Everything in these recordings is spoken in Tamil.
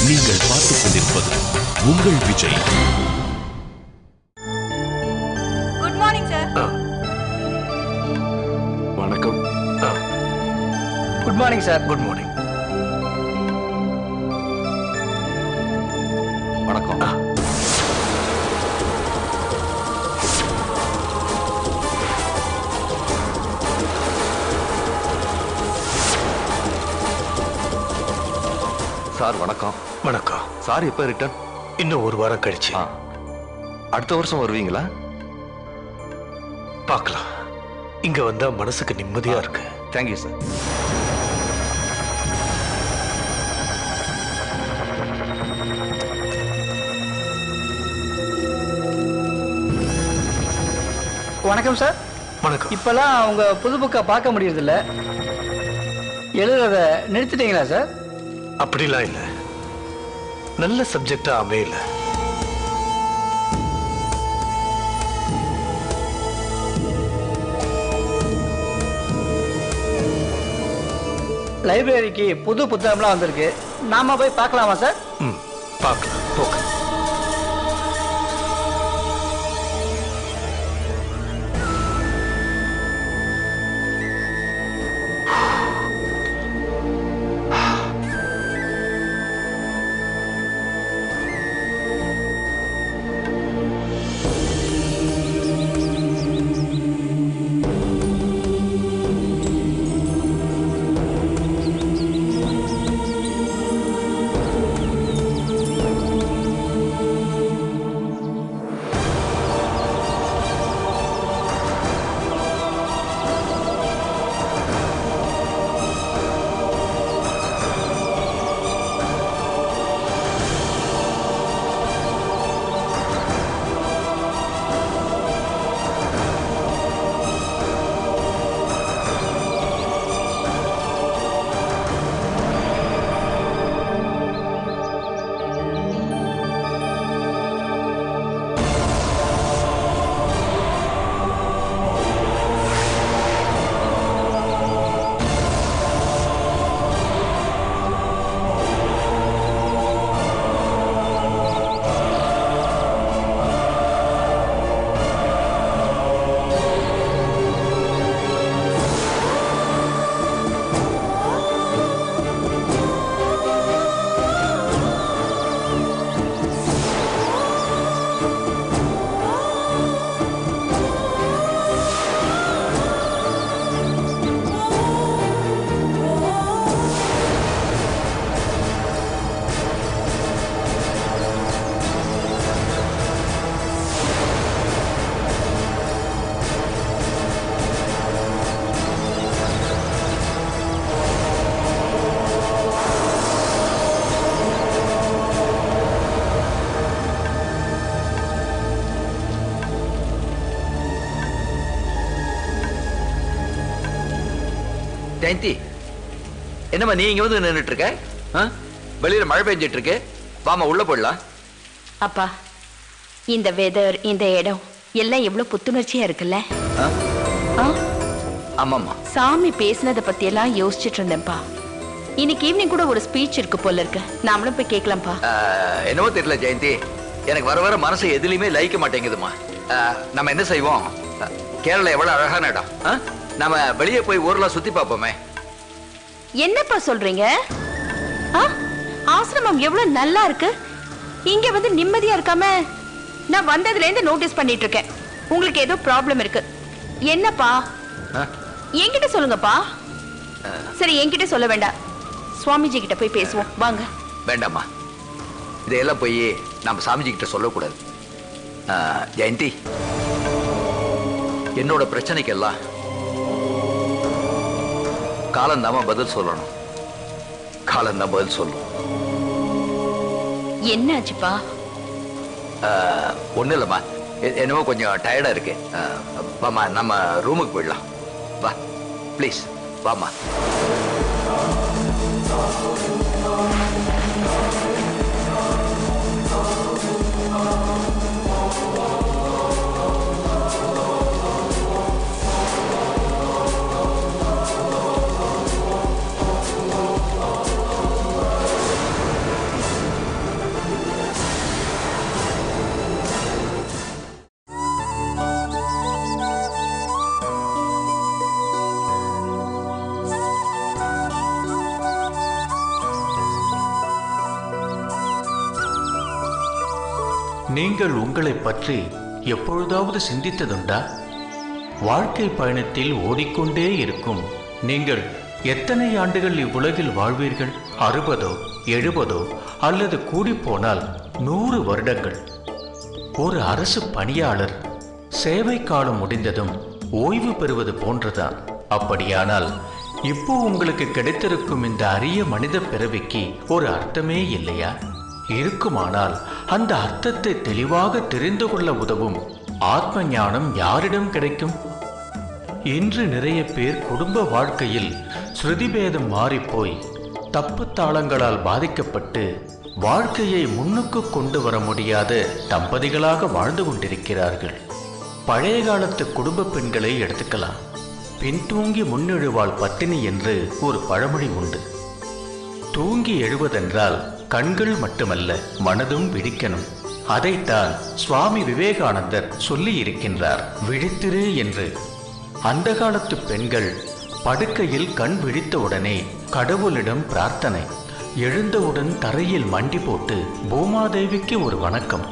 நீங்கள் பார்த்துக் கொண்டிருப்பது உங்கள் விஜய். Good morning sir. வணக்கம். Good morning sir. Good morning. வணக்கம். சார் வணக்கம். வணக்கம். சார் எப்போ ரிட்டர்ன்? இன்னும் ஒரு வாரம் கழிச்சு. அடுத்த வருஷம் வருவீங்களா? பார்க்கலாம். இங்க வந்தா மனசுக்கு நிம்மதியா இருக்கு. Thank you sir. வணக்கம் சார். வணக்கம். இப்பெல்லாம் உங்க புது புக்கை பார்க்க முடியறதில்ல. எழுதுறத நிறுத்திட்டீங்களா சார்? அப்படிலாம் இல்ல, நல்ல சப்ஜெக்டா அமையல. லைப்ரரிக்கு புது புத்தகம்லாம் வந்திருக்கு. நாம போய் பார்க்கலாமா சார்? பார்க்கலாம். போக. ஜெயந்தி, என்னம்மா நீ இங்க வந்து நின்றுட்டு இருக்க? வெளியில மழை பெஞ்சிட்டு இருக்கு. வாமா உள்ள போடலாம். அப்பா, இந்த வெதர், இந்த இடம் எல்லாம் எவ்வளவு புத்துணர்ச்சியா இருக்குல்ல? ஆமாம்மா. சாமி பேசினதை பத்தி எல்லாம் யோசிச்சுட்டு இருந்தேன்ப்பா. இன்னைக்கு ஈவினிங் கூட ஒரு ஸ்பீச் இருக்கு போல இருக்கு. நாமளும் போய் கேட்கலாம்ப்பா. என்னவோ தெரியல ஜெயந்தி, எனக்கு வர வர மனசு எதுலையுமே லயிக்க மாட்டேங்குதுமா. நம்ம என்ன செய்வோம்? கேரளா எவ்வளவு அழகான இடம். நம்ம வெளியே போய் ஊர்லாம் சுத்தி பார்ப்போமே. என்னப்பா சொல்றீங்க? ஆசிரமம் எவ்வளவு நல்லா இருக்கு. இங்க வந்து நிம்மதியா இருக்காம நான் வந்ததுல இருந்து நோட்டீஸ் பண்ணிட்டு இருக்கேன். உங்களுக்கு ஏதோ ப்ராப்ளம் இருக்கு. என்னப்பா? என்கிட்ட சொல்லுங்கப்பா. சரி, என்கிட்ட சொல்ல வேண்டாம், சுவாமிஜி கிட்ட போய் பேசுவோம் வாங்க. வேண்டாமா, இதையெல்லாம் போய் நம்ம சாமிஜி கிட்ட சொல்லக்கூடாது. ஜெயந்தி, என்னோட பிரச்சனைக்கெல்லாம் காலந்தாம பதில் சொல்லணும். காலந்தான் பதில் சொல்லும். என்ன ஆச்சுப்பா? ஒன்றும் இல்லைம்மா, என்னவோ கொஞ்சம் டயர்டா இருக்கு. வாமா, நம்ம ரூமுக்கு போயிடலாம். வா ப்ளீஸ், வாமா. நீங்கள் உங்களை பற்றி எப்பொழுதாவது சிந்தித்ததுண்டா? வாழ்க்கை பயணத்தில் ஓடிக்கொண்டே இருக்கும் நீங்கள் எத்தனை ஆண்டுகள் இவ்வுலகில் வாழ்வீர்கள்? 60 70 அல்லது கூடிப்போனால் 100 வருடங்கள். ஒரு அரசு பணியாளர் சேவை காலம் முடிந்ததும் ஓய்வு பெறுவது போன்றதான். அப்படியானால் இப்போ உங்களுக்கு கிடைத்திருக்கும் இந்த அரிய மனித பிறவிக்கு ஒரு அர்த்தமே இல்லையா? இருக்குமானால் அந்த அர்த்தத்தை தெளிவாக தெரிந்து கொள்ள உதவும் ஆத்ம ஞானம் யாரிடம் கிடைக்கும்? இன்று நிறைய பேர் குடும்ப வாழ்க்கையில் ஸ்ருதிபேதம் மாறிப்போய் தப்பு தாளங்களால் பாதிக்கப்பட்டு வாழ்க்கையை முன்னுக்கு கொண்டு வர முடியாத தம்பதிகளாக வாழ்ந்து கொண்டிருக்கிறார்கள். பழைய காலத்து குடும்ப பெண்களை எடுத்துக்கலாம். பின்தூங்கி முன்னெழுவாள் பத்தினி என்று ஒரு பழமொழி உண்டு. தூங்கி எழுவதென்றால் கண்கள் மட்டுமல்ல, மனதும் விழிக்கணும். அதைத்தான் சுவாமி விவேகானந்தர் சொல்லி இருக்கின்றார், விழித்திரு என்று. அந்த காலத்து பெண்கள் படுக்கையில் கண் விழித்தவுடனே கடவுளிடம் பிரார்த்தனை, எழுந்தவுடன் தரையில் மண்டி போட்டு பூமாதேவிக்கு ஒரு வணக்கம்.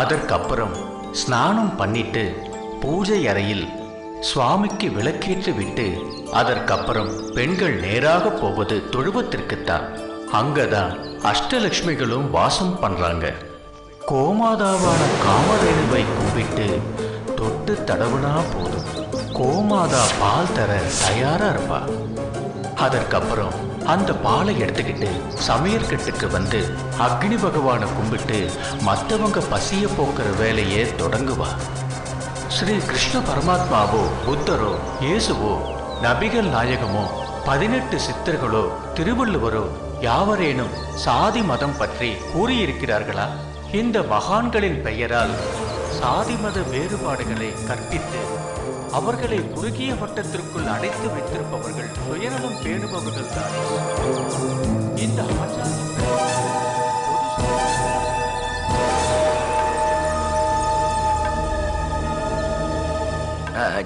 அதற்கப்புறம் ஸ்நானம் பண்ணிட்டு பூஜை அறையில் சுவாமிக்கு விளக்கேற்றி விட்டு அதற்கப்புறம் பெண்கள் நேராக போவது தொழுவத்திற்குத்தான். அங்கதான் அஷ்டலட்சுமிகளும் வாசம் பண்றாங்க. கோமாதாவான காமதேனுவை கும்பிட்டு தொட்டு தடவுனா போதும், கோமாதா பால் தர தயாரா இருப்பா. அதற்கப்புறம் அந்த பாலை எடுத்துக்கிட்டு சமையற்கட்டுக்கு வந்து அக்னி பகவானை கும்பிட்டு மற்றவங்க பசிய போக்குற வேலையே தொடங்குவா. ஸ்ரீ கிருஷ்ண பரமாத்மாவோ புத்தரோ இயேசுவோ நபிகள் நாயகமோ 18 சித்தர்களோ திருவள்ளுவரோ யாவரேனும் சாதி மதம் பற்றி கூறியிருக்கிறார்களா? இந்த மகான்களின் பெயரால் சாதி மத வேறுபாடுகளை கற்பித்து அவர்களை குறுகிய வட்டத்திற்குள் அடைத்து வைத்திருப்பவர்கள் சுயநலம் பேணுபவர்கள் தானே. இந்த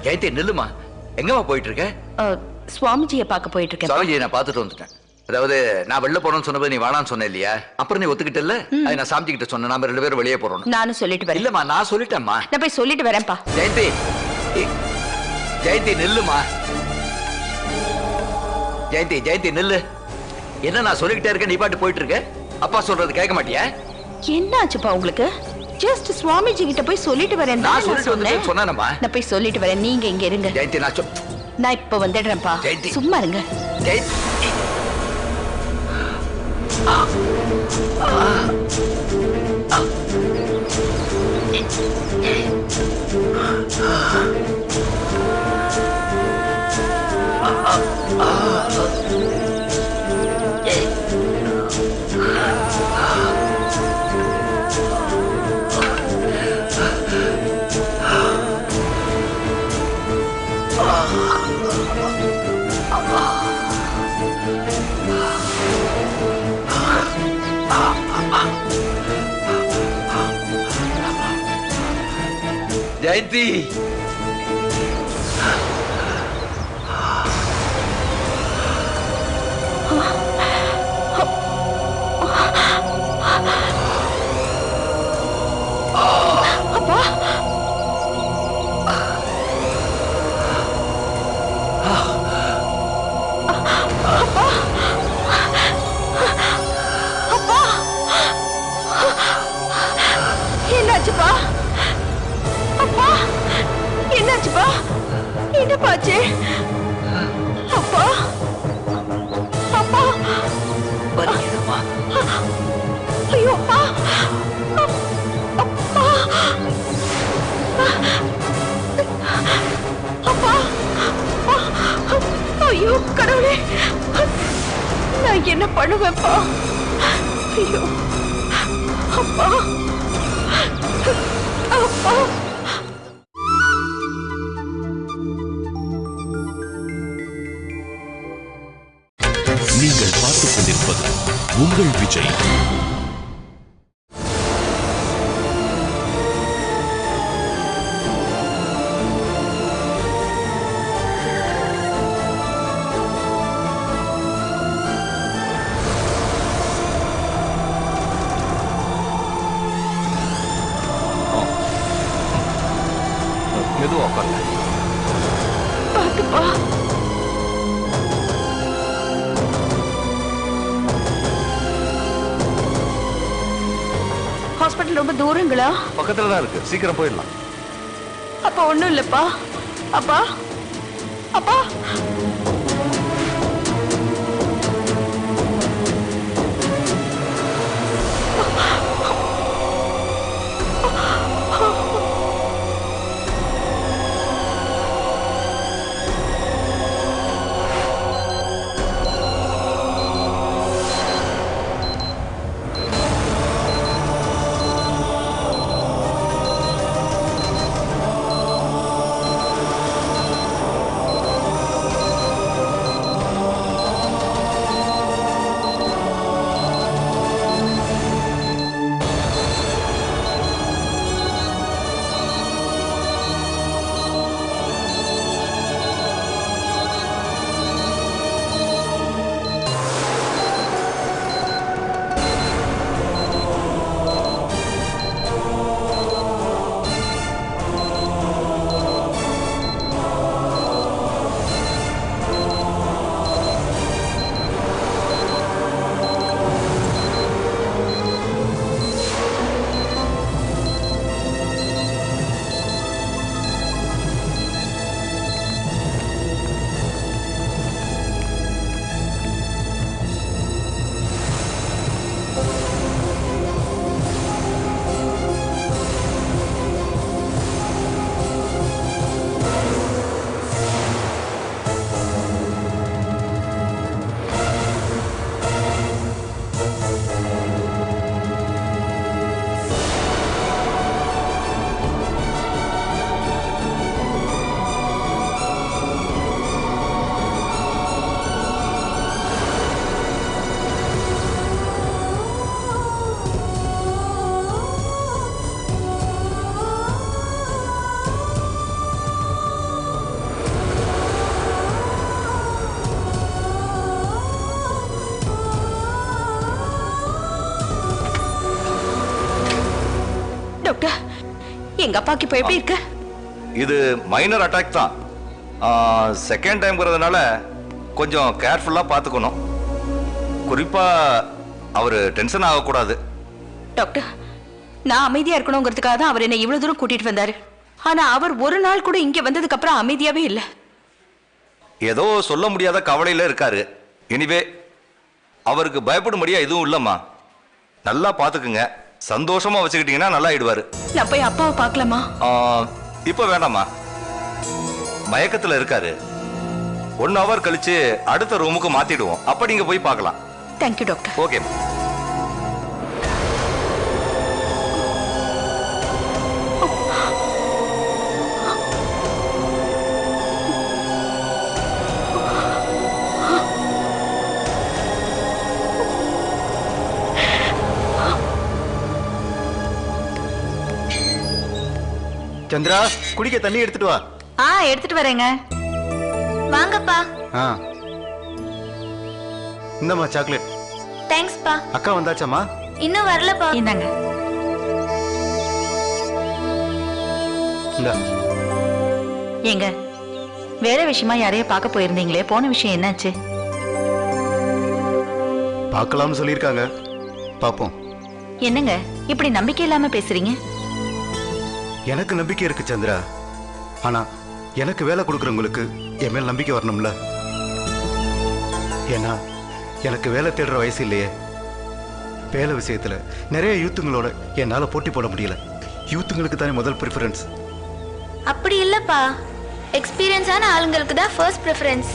ஜெயந்தி நில்லுமா, எங்கம்மா போயிட்டு இருக்க? சுவாமிஜியை பார்க்க போயிட்டு இருக்கேன். சுவாமிஜியை நான் பார்த்துட்டு வந்துட்டேன். அதாவது நான் வெளில போறோம்னு சொன்னபோது நீ வேணான்னு சொன்ன இல்லையா? அப்புறம் நீ ஒத்துக்கிட்டல? அது நான் சாமிஜி கிட்ட சொன்னேன், நாம 2 பேரும் வெளியே போறோம். நானும் சொல்லிட்டு வரேன். இல்லம்மா, நான் சொல்லிட்டேன்மா. நான் போய் சொல்லிட்டு வரேன்ப்பா. ஜெயந்தி, ஜெயந்தி நில்லுமா. ஜெயந்தி, ஜெயந்தி நில்லு. என்ன நான் சொல்லிக்கிட்டே இருக்க, நீ பாட்டு போயிட்டு இருக்க? அப்பா சொல்றது கேட்க மாட்டியா? என்ன ஆச்சுப்பா உங்களுக்கு? ஜஸ்ட் சுவாமிஜி கிட்ட போய் சொல்லிட்டு வரேன். நான் சொல்லிட்டு வந்து சொன்னேனம்மா. நான் போய் சொல்லிட்டு வரேன், நீங்க இங்க இருங்க. ஜெயந்தி, நான் இப்ப வந்துடுறேன்ப்பா. சும்மா இருங்க. ஜெயந்தி, ஜெயந்தி, என்னாச்சுப்பா? அப்பா, என்னாச்சுப்பா? என்ன பாச்சு? அப்பா, அப்பா, வலிக்குதுமா? ஐயோ அப்பா, அப்பா, அப்பா, ஐயோ கடவுளே, நான் என்ன பண்ணுவேன்ப்பா? ஐயோ அப்பா, அப்பா. நீங்கள் பார்த்துக் கொண்டிருப்பது உங்கள் விஜய். உட்காருங்க. பாத்துப்பா. ஹாஸ்பிட்டல் ரொம்ப தூரங்களா? பக்கத்துல தான் இருக்கு, சீக்கிரம் போயிடலாம். அப்ப ஒண்ணும் இல்லப்பா. அப்பா அப்பா டாக்டர், எங்க அப்பாக்கு இப்ப எப்படி இருக்கு? இது மைனர் அட்டாக் தான். செகண்ட் டைம்ங்கிறதுனால கொஞ்சம் கேர்ஃபுல்லா பார்த்துக்கணும். குறிப்பா அவர் டென்ஷன் ஆகக்கூடாது. டாக்டர், நான் அமைதியா இருக்கணுங்கிறதுக்காக தான் அவர் என்னை இவ்வளவு தூரம் கூட்டிட்டு வந்தாரு. ஆனா அவர் ஒரு நாள் கூட இங்க வந்ததுக்கு அப்புறம் அமைதியாவே இல்ல. ஏதோ சொல்ல முடியாத கவலையில இருக்காரு. எனிவே அவருக்கு பயப்படும்படியா எதுவும் இல்லம்மா. நல்லா பார்த்துக்குங்க. சந்தோஷமா வச்சுக்கிட்டீங்கன்னா நல்லா ஆயிடுவாரு. நான் போய் அப்பாவை பார்க்கலாமா? இப்ப வேண்டாமா, மயக்கத்துல இருக்காரு. 1 hour கழிச்சு அடுத்த ரூமுக்கு மாத்திடுவோம். அப்ப நீங்க போய் பார்க்கலாம். Thank you doctor. ஓகே. சந்திரா, குடிக்க தண்ணி எடுத்துட்டு வா. எடுத்துட்டு வரேங்க. வாங்கப்பா. இந்தம்மா சாக்லேட். தேங்க்ஸ்ப்பா. அக்கா வந்தாச்சாமா? இன்னும் வரலப்பா. இந்தாங்க. இந்தா. ஏங்க, வேற விஷயமா யாரையோ பார்க்க போயிருந்தீங்களே, போன விஷயம் என்னாச்சு? பார்க்கலாம்னு சொல்லியிருக்காங்க, பாப்போம். என்னங்க இப்படி நம்பிக்கை இல்லாம பேசுறீங்க? எனக்கு நம்பிக்கை இருக்கு சந்திரா. ஆனா எனக்கு வேலை கொடுக்குறவங்களுக்கு என் மேல் நம்பிக்கை வரணும்ல. ஏன்னா எனக்கு வேலை தேடுற வயசு இல்லையே. வேலை விஷயத்துல நிறைய யூத்துங்களோட என்னால போட்டி போட முடியல. யூத்துங்களுக்கு தானே முதல் ப்ரிஃபரன்ஸ். அப்படி இல்லப்பா, எக்ஸ்பீரியன்ஸான ஆளுங்களுக்கு தான் ஃபர்ஸ்ட் ப்ரிஃபரன்ஸ்.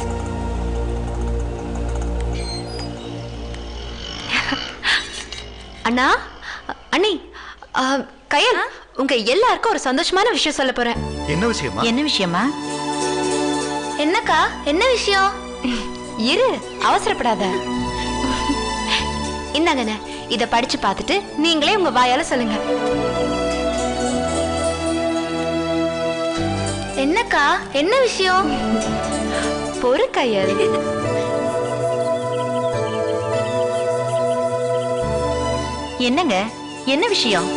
அண்ணா, அண்ணி, கயல், உங்க எல்லாருக்கும் ஒரு சந்தோஷமான விஷயம் சொல்ல போறேன். என்ன விஷயமா? என்ன விஷயமா? என்னக்கா, என்ன விஷயம்? இரு, அவசரப்படாத. இந்தாங்கண்ணே, இத படிச்சு பார்த்துட்டு நீங்களே உங்க வாயால சொல்லுங்க. என்னக்கா, என்ன விஷயம்? பொறு கயல். என்னங்க, என்ன விஷயம்?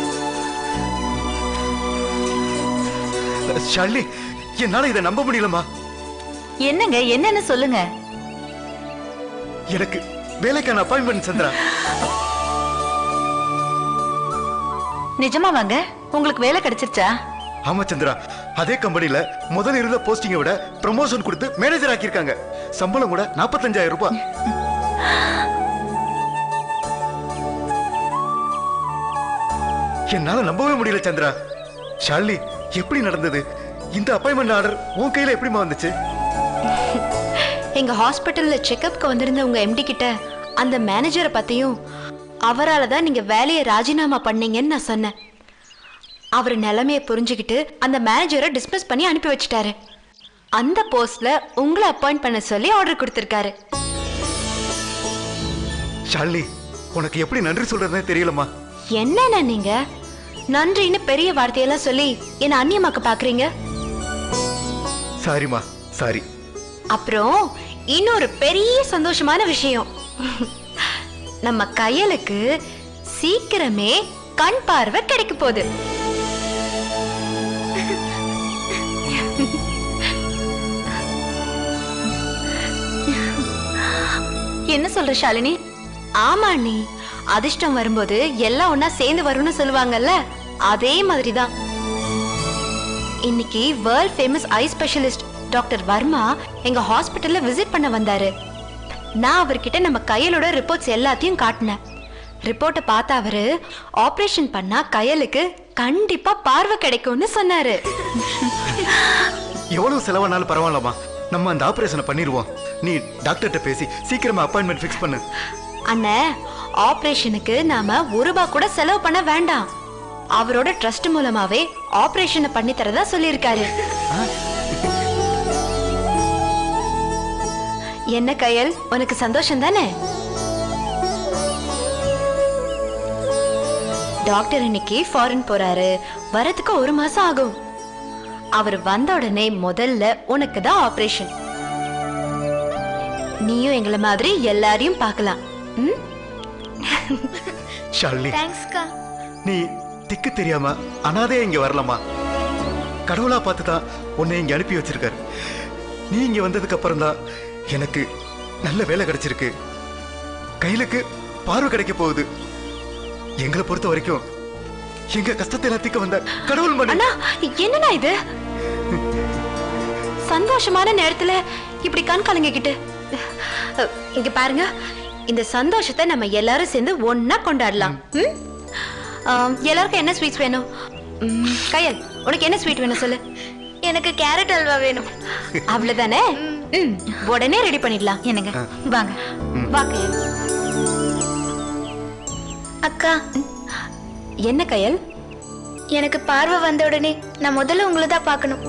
ஷாலினி, என்னால இதை நம்ப முடியலம்மா. என்னங்க என்னன்னு சொல்லுங்க. எனக்கு வேலைக்கான அப்பாயின்மெண்ட் சந்திரா. நிஜமா வாங்க, உங்களுக்கு வேலை கிடைச்சிருச்சா? ஆமா சந்திரா, அதே கம்பெனில முதல்ல இருந்த போஸ்டிங்கை விட ப்ரமோஷன் கொடுத்து மேனேஜர் ஆக்கியிருக்காங்க. சம்பளம் கூட 45,000 ரூபாய். என்னால நம்பவே முடியல சந்திரா. ஷாலினி, எப்படி நடந்தது? இந்த அப்பாயின்மெண்ட் ஆர்டர் உன் கையில எப்படிமா வந்துச்சு? எங்க ஹாஸ்பிட்டல்ல செக்கப்க்கு வந்திருந்த உங்க எம்டி கிட்ட அந்த மேனேஜரை பத்தியும் அவரால தான் நீங்க வேலையை ராஜினாமா பண்ணீங்கன்னு நான் சொன்னேன். அவர் நிலைமையை புரிஞ்சுக்கிட்டு அந்த மேனேஜரை டிஸ்மிஸ் பண்ணி அனுப்பி வச்சிட்டாரு. அந்த போஸ்ட்ல உங்களை அப்பாயிண்ட் பண்ண சொல்லி ஆர்டர் கொடுத்திருக்காரு. ஷாலினி, உனக்கு எப்படி நன்றி சொல்றதுன்னு தெரியலமா. என்னன்னா நீங்க நன்றின்னு பெரிய வார்த்தையெல்லாம் சொல்லி என்ன அந்நியமாக்க பாக்குறீங்க? சாரிமா, சாரி. அப்புறம் இன்னொரு பெரிய சந்தோஷமான விஷயம், நம்ம கையலுக்கு சீக்கிரமே கண் பார்வை கிடைக்க போகுது. என்ன சொல்ற ஷாலினி? ஆமா நீ, அதிர்ஷ்டம் வரும்போது எல்லாம் ஒன்னா சேர்ந்து வரும்னு சொல்லுவாங்கல்ல, அதே மாதிரிதான். இன்னைக்கு world famous eye specialist doctor Varma எங்க ஹாஸ்பிட்டல்ல விசிட் பண்ண வந்தாரு. நான் அவர்கிட்ட நம்ம கையலோட ரிப்போர்ட்ஸ் எல்லாத்தையும் காட்டினேன். ரிப்போர்ட்டை பார்த்த அவரு ஆபரேஷன் பண்ணா கையலுக்கு கண்டிப்பா பார்வை கிடைக்கும்னு சொன்னாரு. எவ்வளவு செலவானாலும் பரவாயில்லமா, நம்ம அந்த ஆபரேஷனை பண்ணிடுவோம். நீ டாக்டர்கிட்ட பேசி சீக்கிரமா அப்பாயின்மெண்ட் ஃபிக்ஸ் பண்ணு. அண்ணே, ஆபரேஷனுக்கு நாம ₹1 கூட செலவு பண்ண வேண்டாம். அவரோட ட்ரஸ்ட் மூலமாவே ஆபரேஷனை பண்ணி தரதா சொல்லியிருக்காரு. என்ன கையல், உனக்கு சந்தோஷம் தானே? டாக்டர் இன்னைக்கு ஃபாரின் போறாரு, வரதுக்கு 1 மாசம் ஆகும். அவர் வந்த உடனே முதல்ல உனக்கு தான் ஆபரேஷன். நீயும் எங்களை மாதிரி எல்லாரையும் பார்க்கலாம். ஷாலினி, தேங்க்ஸ்க்கா. நீ திக்கு தெரியாம அனாதையா இங்க வரலாமா? கடவுளா பார்த்து தான் உன்னை இங்க அனுப்பி வச்சிருக்காரு. நீ இங்க வந்ததுக்கு அப்புறம் தான் எனக்கு நல்ல வேலை கிடைச்சிருக்கு. கையிலுக்கு பார்வை கிடைக்க போகுது. எங்களை பொறுத்த வரைக்கும் எங்க கஷ்டத்தை எல்லாம் தீர்க்க வந்த கடவுள் மணி. அண்ணா, என்னண்ணா இது? சந்தோஷமான நேரத்துல இப்படி கண் கலங்கிக்கிட்டு இங்க பாருங்க, இந்த சந்தோஷத்தை நம்ம எல்லாரும் சேர்ந்து ஒன்னா கொண்டாடலாம். எல்லாருக்கும் என்ன ஸ்வீட்ஸ் வேணும்? கையல், உனக்கு என்ன ஸ்வீட் வேணும் சொல்லு. எனக்கு கேரட் அல்வா வேணும். அவ்வளவுதானே? உடனே ரெடி பண்ணிடலாம். என்னங்க வாங்க. வா கையல். அக்கா, என்ன கையல்? எனக்கு பார்வை வந்த உடனே நான் முதல்ல உங்களை தான் பார்க்கணும்.